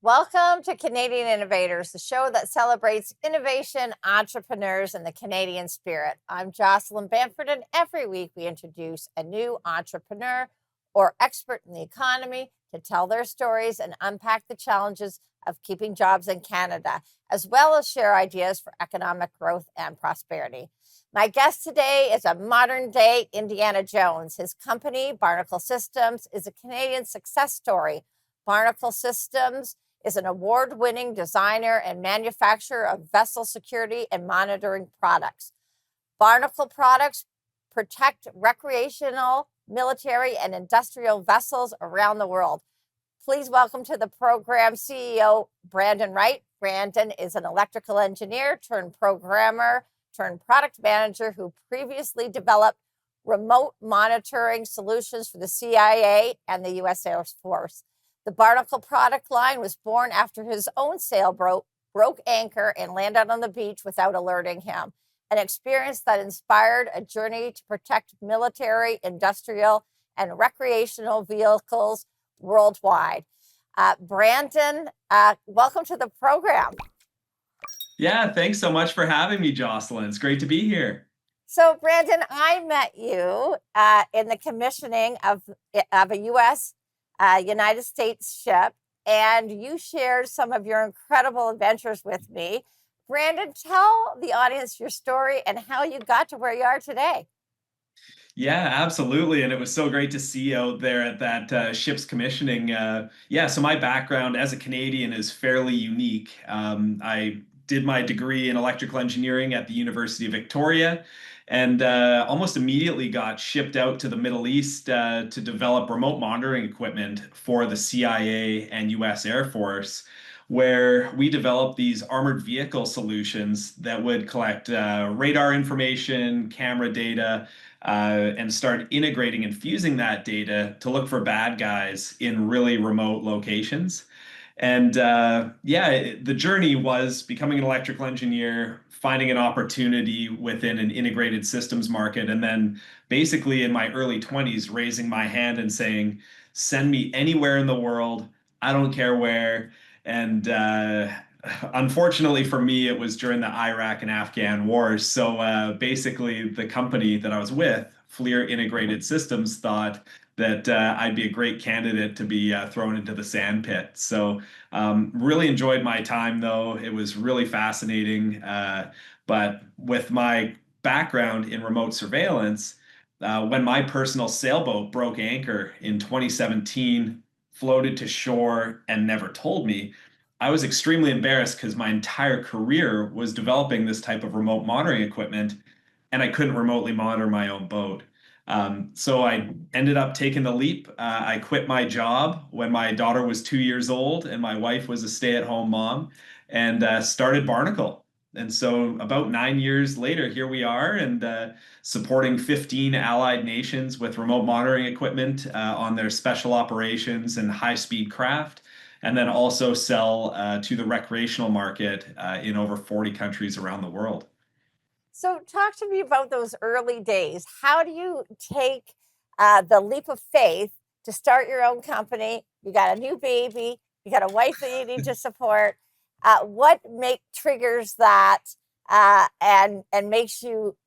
Welcome to Canadian Innovators, the show that celebrates innovation, entrepreneurs, and the Canadian spirit. I'm Jocelyn Bamford, and every week we introduce a new entrepreneur or expert in the economy to tell their stories and unpack the challenges of keeping jobs in Canada, as well as share ideas for economic growth and prosperity. My guest today is a modern day Indiana Jones. His company, Barnacle Systems, is a Canadian success story. Barnacle Systems is an award-winning designer and manufacturer of vessel security and monitoring products. Barnacle products protect recreational, military, and industrial vessels around the world. Please welcome to the program CEO Brandon Wright. Brandon is an electrical engineer turned programmer turned product manager who previously developed remote monitoring solutions for the CIA and the U.S. Air Force. The Barnacle product line was born after his own sailboat broke anchor and landed on the beach without alerting him, an experience that inspired a journey to protect military, industrial, and recreational vehicles worldwide. Brandon, welcome to the program. Yeah, thanks so much for having me, Jocelyn. It's great to be here. So, Brandon, I met you in the commissioning of a U.S. United States ship, and you shared some of your incredible adventures with me. Brandon, tell the audience your story and how you got to where you are today. Yeah, absolutely. And it was so great to see you out there at that ship's commissioning. Yeah, so my background as a Canadian is fairly unique. I did my degree in electrical engineering at the University of Victoria and almost immediately got shipped out to the Middle East to develop remote monitoring equipment for the CIA and U.S. Air Force, where we developed these armored vehicle solutions that would collect radar information, camera data, and start integrating and fusing that data to look for bad guys in really remote locations. And yeah, the journey was becoming an electrical engineer, finding an opportunity within an integrated systems market, and then basically in my early 20s, raising my hand and saying, send me anywhere in the world. I don't care where. And unfortunately for me, it was during the Iraq and Afghan wars. So basically, the company that I was with, FLIR Integrated Systems, thought that I'd be a great candidate to be thrown into the sand pit. So really enjoyed my time, though. It was really fascinating. But with my background in remote surveillance, when my personal sailboat broke anchor in 2017, floated to shore, and never told me, I was extremely embarrassed because my entire career was developing this type of remote monitoring equipment, and I couldn't remotely monitor my own boat. So I ended up taking the leap. I quit my job when my daughter was 2 years old and my wife was a stay-at-home mom, and started Barnacle. And so about 9 years later, here we are, and supporting 15 allied nations with remote monitoring equipment on their special operations and high-speed craft, and then also sell to the recreational market in over 40 countries around the world. So, talk to me about those early days. How do you take the leap of faith to start your own company? You got a new baby, you got a wife that you need to support. What make triggers that and makes you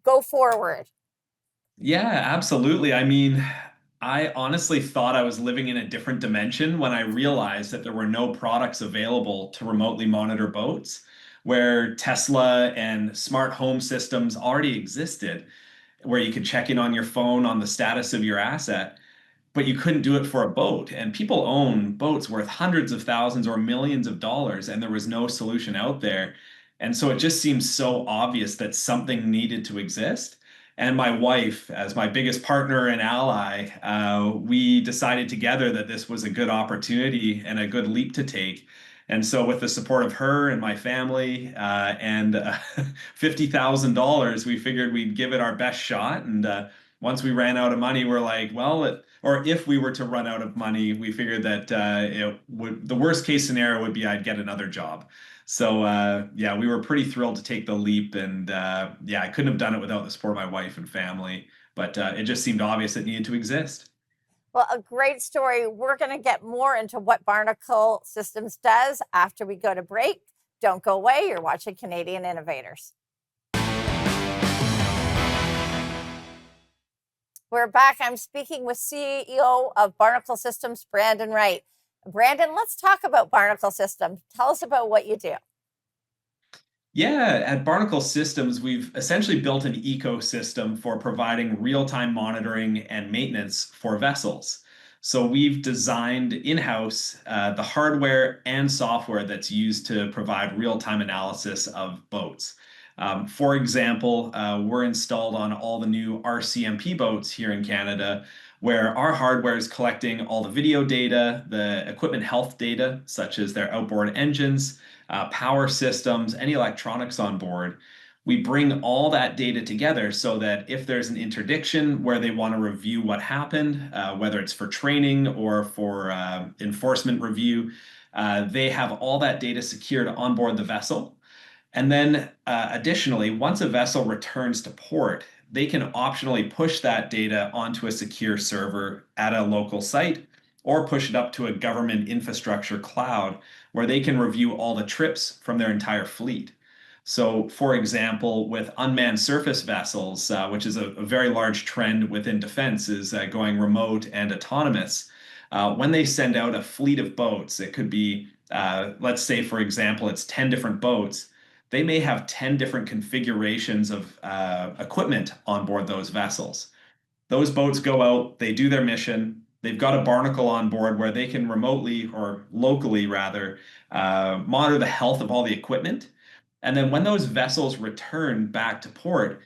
go forward? Yeah, absolutely. I mean, I honestly thought I was living in a different dimension when I realized that there were no products available to remotely monitor boats, where Tesla and smart home systems already existed, where you could check in on your phone on the status of your asset, but you couldn't do it for a boat. And people own boats worth hundreds of thousands or millions of dollars, and there was no solution out there. And so it just seems so obvious that something needed to exist. And my wife, as my biggest partner and ally, we decided together that this was a good opportunity and a good leap to take. And so, with the support of her and my family and $50,000, we figured we'd give it our best shot. And once we ran out of money, we're like, well, or if we were to run out of money, we figured that the worst case scenario would be I'd get another job. So yeah, we were pretty thrilled to take the leap, and yeah, I couldn't have done it without the support of my wife and family. But it just seemed obvious it needed to exist. Well, a great story. We're going to get more into what Barnacle Systems does after we go to break. Don't go away. You're watching Canadian Innovators. We're back. I'm speaking with CEO of Barnacle Systems, Brandon Wright. Brandon, let's talk about Barnacle Systems. Tell us about what you do. Yeah, at Barnacle Systems, we've essentially built an ecosystem for providing real-time monitoring and maintenance for vessels. So we've designed in-house the hardware and software that's used to provide real-time analysis of boats. For example, we're installed on all the new RCMP boats here in Canada, where our hardware is collecting all the video data, the equipment health data, such as their outboard engines, power systems, any electronics on board. We bring all that data together so that if there's an interdiction where they want to review what happened, whether it's for training or for enforcement review, they have all that data secured on board the vessel. And then additionally, once a vessel returns to port, they can optionally push that data onto a secure server at a local site or push it up to a government infrastructure cloud where they can review all the trips from their entire fleet. So, for example, with unmanned surface vessels, which is a very large trend within defense, is going remote and autonomous. When they send out a fleet of boats, it could be, let's say, for example, it's 10 different boats. They may have 10 different configurations of equipment on board those vessels. Those boats go out, they do their mission. They've got a barnacle on board where they can remotely or locally rather monitor the health of all the equipment. And then when those vessels return back to port,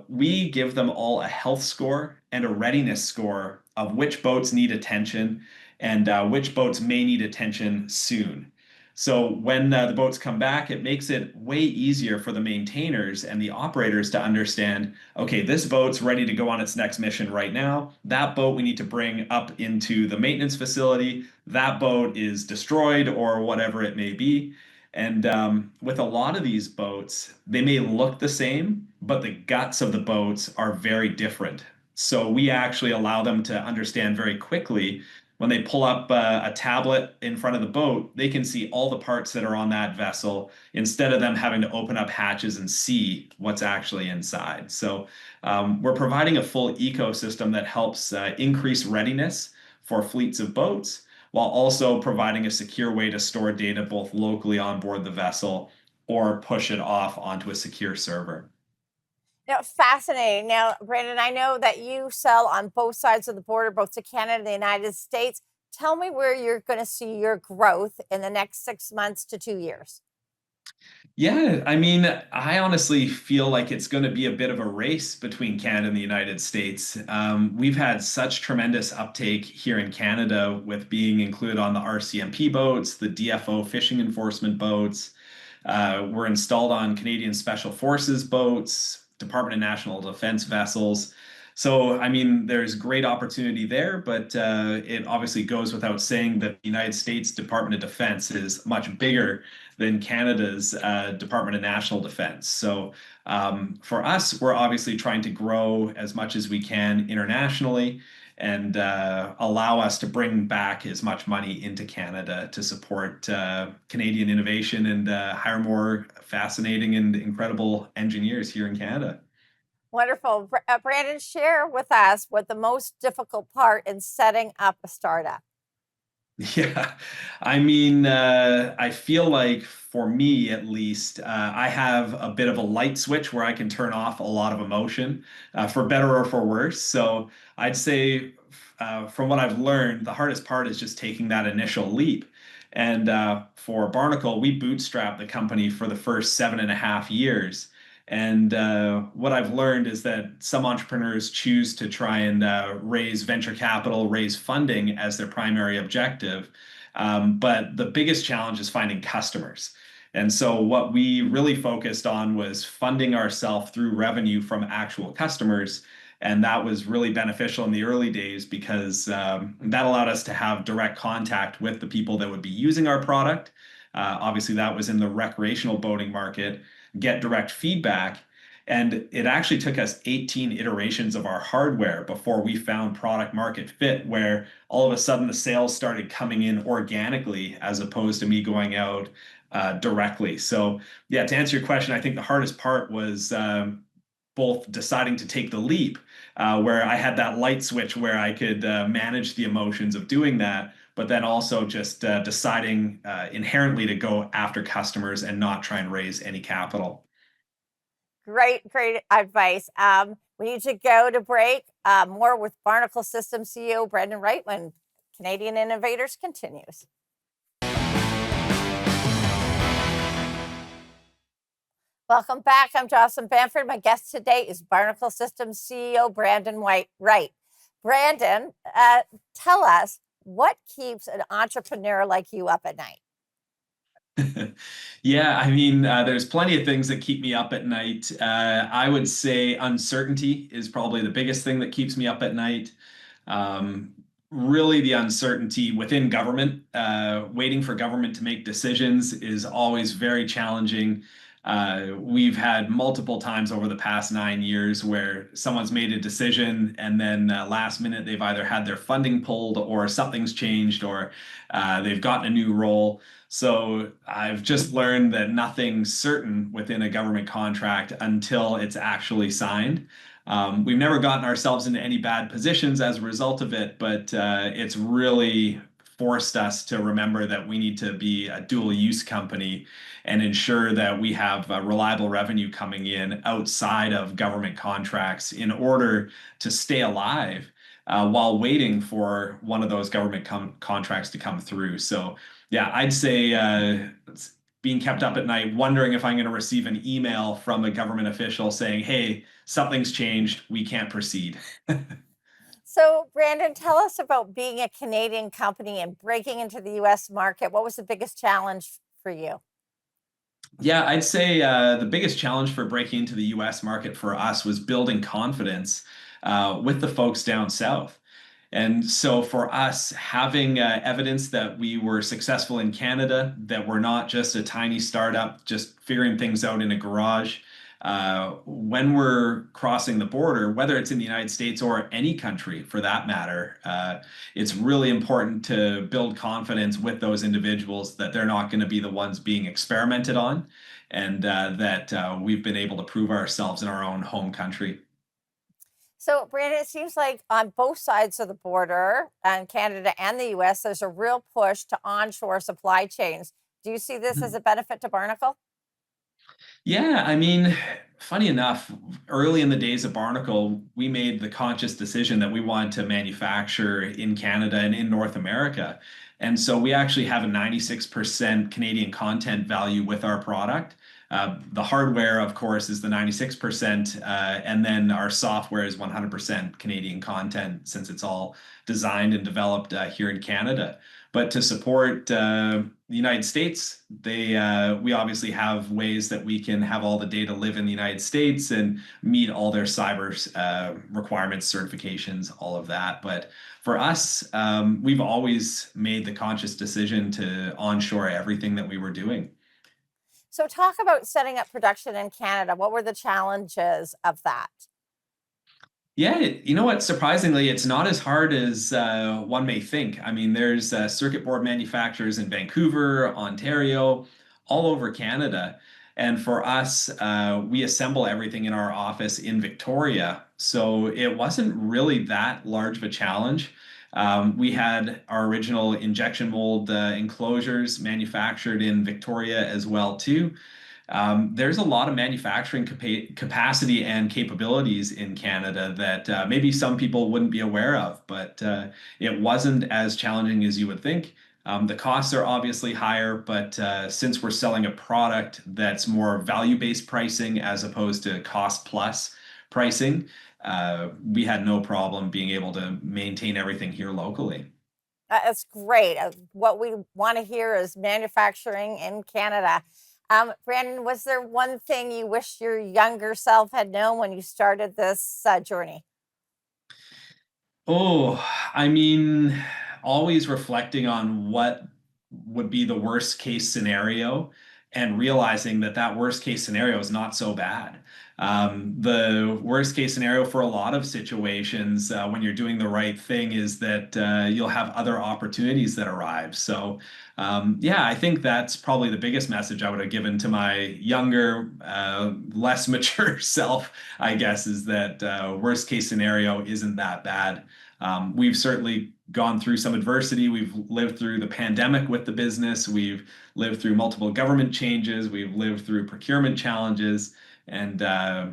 we give them all a health score and a readiness score of which boats need attention and which boats may need attention soon. So when the boats come back, it makes it way easier for the maintainers and the operators to understand, okay, this boat's ready to go on its next mission right now. That boat we need to bring up into the maintenance facility. That boat is destroyed or whatever it may be. And with a lot of these boats, they may look the same, but the guts of the boats are very different. So we actually allow them to understand very quickly when they pull up a tablet in front of the boat, they can see all the parts that are on that vessel instead of them having to open up hatches and see what's actually inside. So we're providing a full ecosystem that helps increase readiness for fleets of boats while also providing a secure way to store data both locally on board the vessel or push it off onto a secure server. Now, fascinating. Now, Brandon, I know that you sell on both sides of the border, both to Canada and the United States. Tell me where you're going to see your growth in the next 6 months to 2 years. Yeah, I mean, I honestly feel like it's going to be a bit of a race between Canada and the United States. We've had such tremendous uptake here in Canada with being included on the RCMP boats, the DFO fishing enforcement boats. We're installed on Canadian Special Forces boats, Department of National Defense vessels. So, I mean, there's great opportunity there, but it obviously goes without saying that the United States Department of Defense is much bigger than Canada's Department of National Defense. So, for us, we're obviously trying to grow as much as we can internationally and allow us to bring back as much money into Canada to support Canadian innovation and hire more fascinating and incredible engineers here in Canada. Wonderful. Brandon, share with us what the most difficult part in setting up a startup. Yeah, I mean, I feel like for me at least, I have a bit of a light switch where I can turn off a lot of emotion, for better or for worse. So I'd say, from what I've learned, the hardest part is just taking that initial leap. And for Barnacle, we bootstrapped the company for the first 7.5 years. And what I've learned is that some entrepreneurs choose to try and raise venture capital, raise funding as their primary objective. But the biggest challenge is finding customers. And so what we really focused on was funding ourselves through revenue from actual customers. And that was really beneficial in the early days because that allowed us to have direct contact with the people that would be using our product. Obviously, that was in the recreational boating market, get direct feedback. And it actually took us 18 iterations of our hardware before we found product market fit, where all of a sudden the sales started coming in organically as opposed to me going out directly. So, yeah, to answer your question, I think the hardest part was both deciding to take the leap, where I had that light switch where I could manage the emotions of doing that, but then also just deciding inherently to go after customers and not try and raise any capital. Great advice. We need to go to break. More with Barnacle Systems CEO Brandon Wright when Canadian Innovators continues. Welcome back. I'm Jocelyn Bamford. My guest today is Barnacle Systems CEO Brandon Wright. Brandon, tell us what keeps an entrepreneur like you up at night? Yeah, I mean, there's plenty of things that keep me up at night. I would say uncertainty is probably the biggest thing that keeps me up at night. Um, Really, the uncertainty within government, waiting for government to make decisions is always very challenging. We've had multiple times over the past 9 years where someone's made a decision and then last minute they've either had their funding pulled or something's changed or they've gotten a new role. So I've just learned that nothing's certain within a government contract until it's actually signed. We've never gotten ourselves into any bad positions as a result of it, but it's really forced us to remember that we need to be a dual use company and ensure that we have reliable revenue coming in outside of government contracts in order to stay alive while waiting for one of those government contracts to come through. So, yeah, I'd say being kept up at night, wondering if I'm going to receive an email from a government official saying, hey, something's changed, we can't proceed. So, Brandon, tell us about being a Canadian company and breaking into the US market. What was the biggest challenge for you? Yeah, I'd say the biggest challenge for breaking into the US market for us was building confidence with the folks down south. And so for us, having evidence that we were successful in Canada, that we're not just a tiny startup, just figuring things out in a garage, when we're crossing the border, whether it's in the United States or any country for that matter, it's really important to build confidence with those individuals that they're not going to be the ones being experimented on and that we've been able to prove ourselves in our own home country. So, Brandon, it seems like on both sides of the border, and Canada and the US, there's a real push to onshore supply chains. Do you see this as a benefit to Barnacle? Yeah, I mean, funny enough, early in the days of Barnacle, we made the conscious decision that we wanted to manufacture in Canada and in North America. And so we actually have a 96% Canadian content value with our product. The hardware, of course, is the 96%, and then our software is 100% Canadian content since it's all designed and developed here in Canada. But to support the United States, we obviously have ways that we can have all the data live in the United States and meet all their cyber requirements, certifications, all of that. But for us, we've always made the conscious decision to onshore everything that we were doing. So, talk about setting up production in Canada. What were the challenges of that? Yeah, you know what? Surprisingly, it's not as hard as one may think. I mean, there's circuit board manufacturers in Vancouver, Ontario, all over Canada. And for us, we assemble everything in our office in Victoria. So it wasn't really that large of a challenge. We had our original injection mold enclosures manufactured in Victoria as well too. There's a lot of manufacturing capacity and capabilities in Canada that maybe some people wouldn't be aware of, but it wasn't as challenging as you would think. The costs are obviously higher, but since we're selling a product that's more value-based pricing as opposed to cost plus pricing, we had no problem being able to maintain everything here locally. That's great. What we want to hear is manufacturing in Canada. Brandon, was there one thing you wish your younger self had known when you started this journey? Oh, I mean, always reflecting on what would be the worst case scenario and realizing that that worst case scenario is not so bad. The worst case scenario for a lot of situations when you're doing the right thing is that you'll have other opportunities that arrive. So, yeah, I think that's probably the biggest message I would have given to my younger, less mature self, I guess, is that worst case scenario isn't that bad. We've certainly gone through some adversity. We've lived through the pandemic with the business. We've lived through multiple government changes. We've lived through procurement challenges, and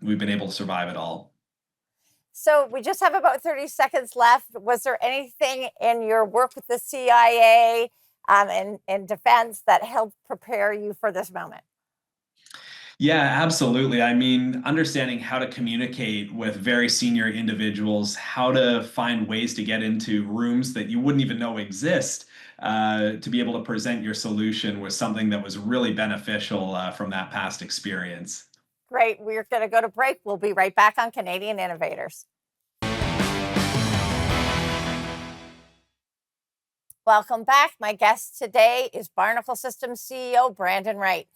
we've been able to survive it all. So we just have about 30 seconds left. Was there anything in your work with the CIA and defense that helped prepare you for this moment? Yeah, absolutely. I mean, understanding how to communicate with very senior individuals, how to find ways to get into rooms that you wouldn't even know exist, to be able to present your solution was something that was really beneficial from that past experience. Great. We're going to go to break. We'll be right back on Canadian Innovators. Welcome back. My guest today is Barnacle Systems CEO Brandon Wright.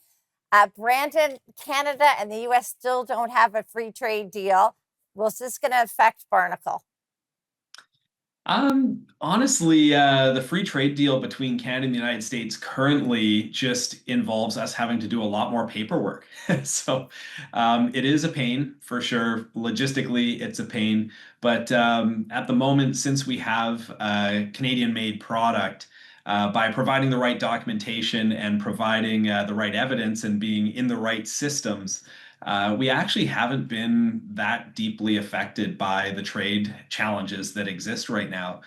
Brandon, Canada and the U.S. still don't have a free trade deal. Well, is this going to affect Barnacle? Honestly, the free trade deal between Canada and the United States currently just involves us having to do a lot more paperwork. So, it is a pain for sure. Logistically, it's a pain. But at the moment, since we have a Canadian-made product, by providing the right documentation and providing the right evidence and being in the right systems, we actually haven't been that deeply affected by the trade challenges that exist right now.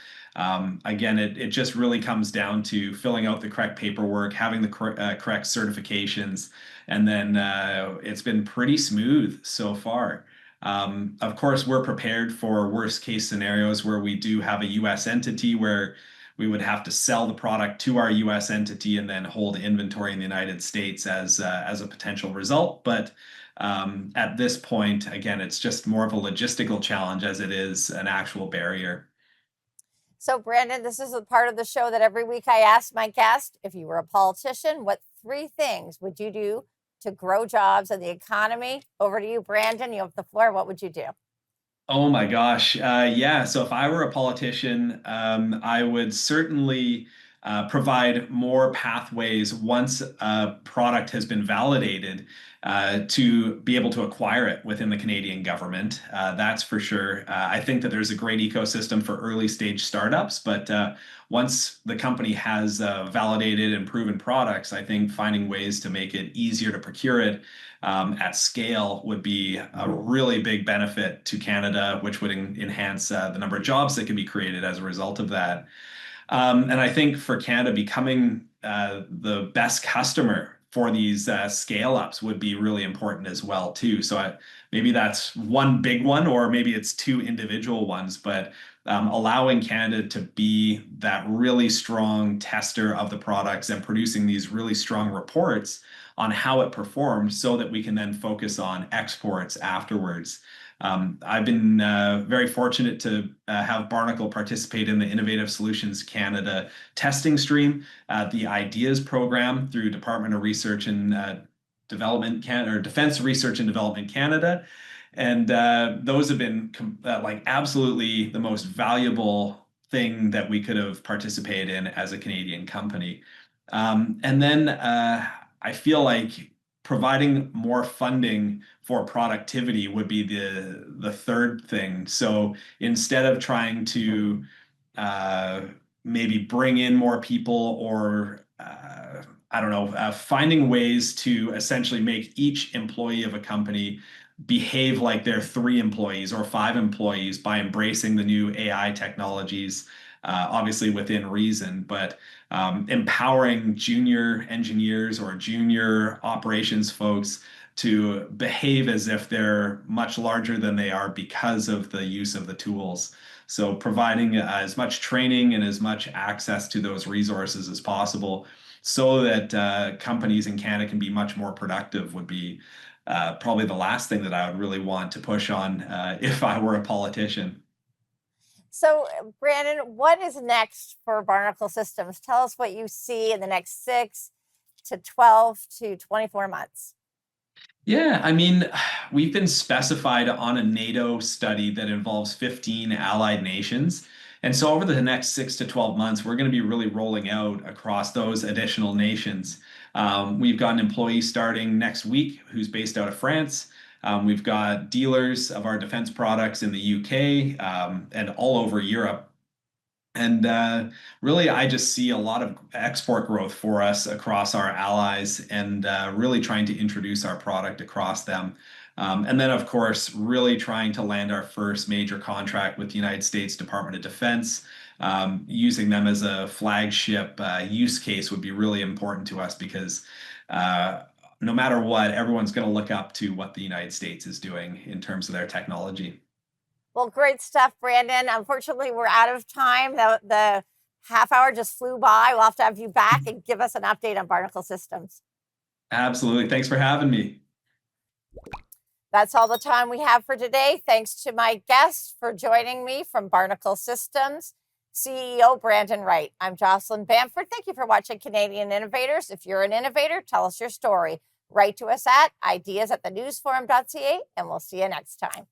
Again, it just really comes down to filling out the correct paperwork, having the correct certifications, and then it's been pretty smooth so far. Of course, we're prepared for worst case scenarios where we do have a U.S. entity where we would have to sell the product to our U.S. entity and then hold inventory in the United States as a potential result. But at this point, again, it's just more of a logistical challenge as it is an actual barrier. So, Brandon, this is a part of the show that every week I ask my guest, if you were a politician, what three things would you do to grow jobs and the economy? Over to you, Brandon. You have the floor. What would you do? Oh my gosh. Yeah. So if I were a politician, I would certainly provide more pathways once a product has been validated to be able to acquire it within the Canadian government. That's for sure. I think that there's a great ecosystem for early stage startups, but once the company has validated and proven products, I think finding ways to make it easier to procure it at scale would be a really big benefit to Canada, which would enhance the number of jobs that can be created as a result of that. And I think for Canada, becoming the best customer for these scale ups would be really important as well too. So maybe that's one big one, or maybe it's two individual ones, but allowing Canada to be that really strong tester of the products and producing these really strong reports on how it performed so that we can then focus on exports afterwards. I've been very fortunate to have Barnacle participate in the Innovative Solutions Canada testing stream, the Ideas program through Department of Research and Development Canada or Defense Research and Development Canada. And those have been like absolutely the most valuable thing that we could have participated in as a Canadian company. And then I feel like providing more funding for productivity would be the third thing. So instead of trying to uh, maybe bring in more people or I don't know, finding ways to essentially make each employee of a company behave like they're three employees or five employees by embracing the new AI technologies, obviously within reason, but empowering junior engineers or junior operations folks to behave as if they're much larger than they are because of the use of the tools. So providing as much training and as much access to those resources as possible so that companies in Canada can be much more productive would be probably the last thing that I would really want to push on if I were a politician. So, Brandon, what is next for Barnacle Systems? Tell us what you see in the next 6 to 12 to 24 months. Yeah, I mean, we've been specified on a NATO study that involves 15 allied nations. And so over the next 6 to 12 months, we're going to be really rolling out across those additional nations. We've got an employee starting next week who's based out of France. We've got dealers of our defense products in the UK, and all over Europe. And really, I just see a lot of export growth for us across our allies and really trying to introduce our product across them. And then, of course, really trying to land our first major contract with the United States Department of Defense. Using them as a flagship use case would be really important to us because uh, no matter what, everyone's going to look up to what the United States is doing in terms of their technology. Well, great stuff, Brandon. Unfortunately, we're out of time. The half hour just flew by. We'll have to have you back and give us an update on Barnacle Systems. Absolutely. Thanks for having me. That's all the time we have for today. Thanks to my guests for joining me from Barnacle Systems, CEO Brandon Wright. I'm Jocelyn Bamford. Thank you for watching Canadian Innovators. If you're an innovator, tell us your story. Write to us at ideas@thenewsforum.ca, and we'll see you next time.